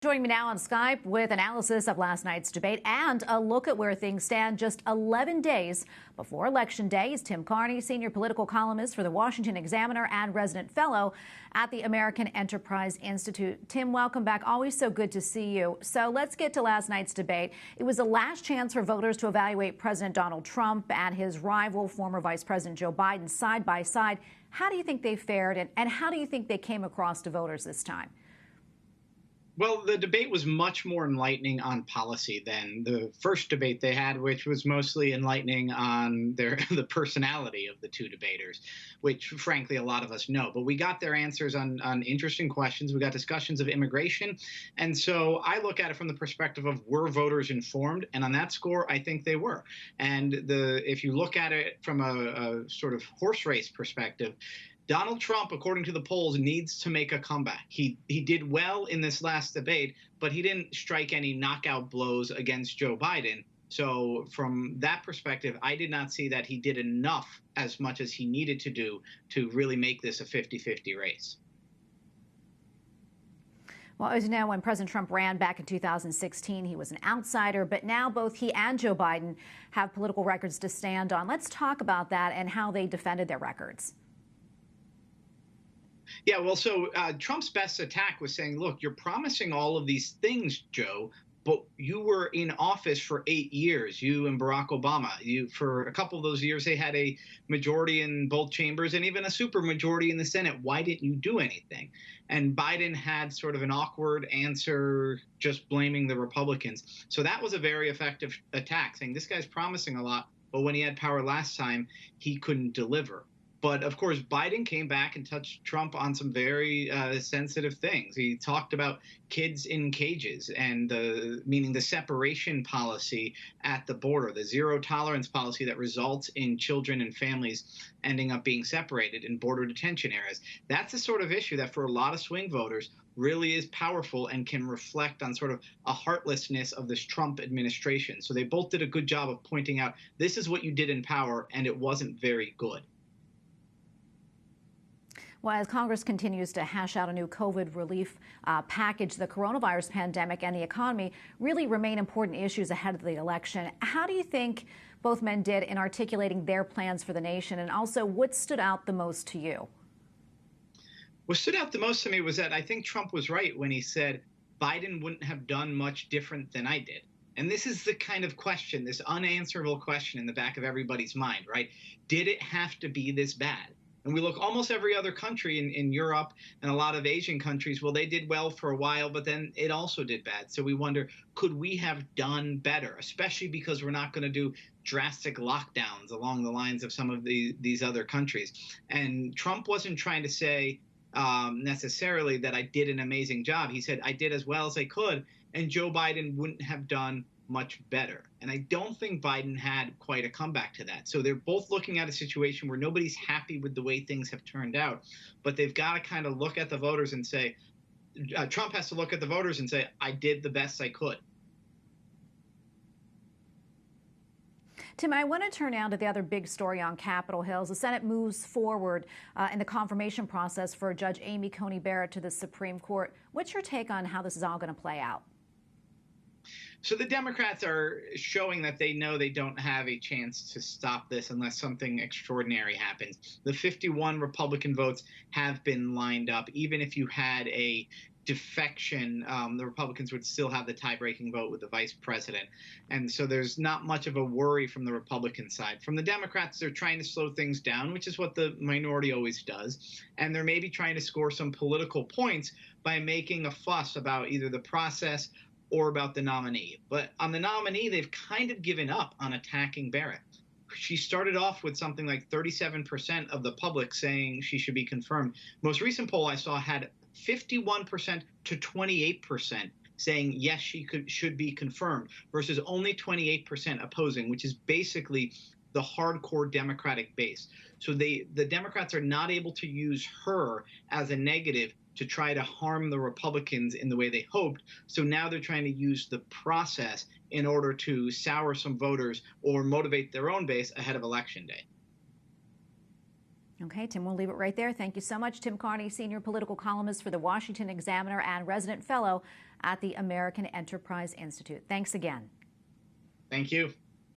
Joining me now on Skype with analysis of last night's debate and a look at where things stand just 11 days before Election Day is Tim Carney, senior political columnist for the Washington Examiner and resident fellow at the American Enterprise Institute. Tim, welcome back. Always so good to see you. So let's get to last night's debate. It was the last chance for voters to evaluate President Donald Trump and his rival, former Vice President Joe Biden, side by side. How do you think they fared, and how do you think they came across to voters this time? Well, the debate was much more enlightening on policy than the first debate they had, which was mostly enlightening on the personality of the two debaters, which, frankly, a lot of us know. But we got their answers on interesting questions. We got discussions of immigration. And so I look at it from the perspective of, were voters informed? And on that score, I think they were. And if you look at it from a sort of horse race perspective, Donald Trump, according to the polls, needs to make a comeback. He did well in this last debate, but he didn't strike any knockout blows against Joe Biden. So from that perspective, I did not see that he did enough, as much as he needed to do, to really make this a 50-50 race. Well, as you know, when President Trump ran back in 2016, he was an outsider, but now both he and Joe Biden have political records to stand on. Let's talk about that and how they defended their records. Yeah, well, so Trump's best attack was saying, look, you're promising all of these things, Joe, but you were in office for 8 years, you and Barack Obama. For a couple of those years, they had a majority in both chambers and even a supermajority in the Senate. Why didn't you do anything? And Biden had sort of an awkward answer, just blaming the Republicans. So that was a very effective attack, saying this guy's promising a lot, but when he had power last time, he couldn't deliver. But, of course, Biden came back and touched Trump on some very sensitive things. He talked about kids in cages, and meaning the separation policy at the border, the zero tolerance policy that results in children and families ending up being separated in border detention areas. That's the sort of issue that for a lot of swing voters really is powerful and can reflect on sort of a heartlessness of this Trump administration. So they both did a good job of pointing out, this is what you did in power, and it wasn't very good. Well, as Congress continues to hash out a new COVID relief package, the coronavirus pandemic and the economy really remain important issues ahead of the election. How do you think both men did in articulating their plans for the nation? And also, what stood out the most to you? What stood out the most to me was that I think Trump was right when he said Biden wouldn't have done much different than I did. And this is the kind of question, this unanswerable question in the back of everybody's mind, right? Did it have to be this bad? And we look almost every other country in Europe and a lot of Asian countries, well, they did well for a while, but then it also did bad. So we wonder, could we have done better, especially because we're not going to do drastic lockdowns along the lines of some of these other countries. And Trump wasn't trying to say necessarily that I did an amazing job. He said I did as well as I could, and Joe Biden wouldn't have done much better. And I don't think Biden had quite a comeback to that. So they're both looking at a situation where nobody's happy with the way things have turned out, but they've got to kind of look at the voters and say, Trump has to look at the voters and say, I did the best I could. Tim, I want to turn now to the other big story on Capitol Hill. The Senate moves forward in the confirmation process for Judge Amy Coney Barrett to the Supreme Court. What's your take on how this is all going to play out? So the Democrats are showing that they know they don't have a chance to stop this unless something extraordinary happens. The 51 Republican votes have been lined up. Even if you had a defection, the Republicans would still have the tie-breaking vote with the vice president. And so there's not much of a worry from the Republican side. From the Democrats, they're trying to slow things down, which is what the minority always does. And they're maybe trying to score some political points by making a fuss about either the process or about the nominee. But on the nominee, they've kind of given up on attacking Barrett. She started off with something like 37% of the public saying she should be confirmed. Most recent poll I saw had 51% to 28% saying yes, she should be confirmed, versus only 28% opposing, which is basically the hardcore Democratic base. So the Democrats are not able to use her as a negative to try to harm the Republicans in the way they hoped. So now they're trying to use the process in order to sour some voters or motivate their own base ahead of Election Day. Okay, Tim, we'll leave it right there. Thank you so much. Tim Carney, senior political columnist for the Washington Examiner and resident fellow at the American Enterprise Institute. Thanks again. Thank you.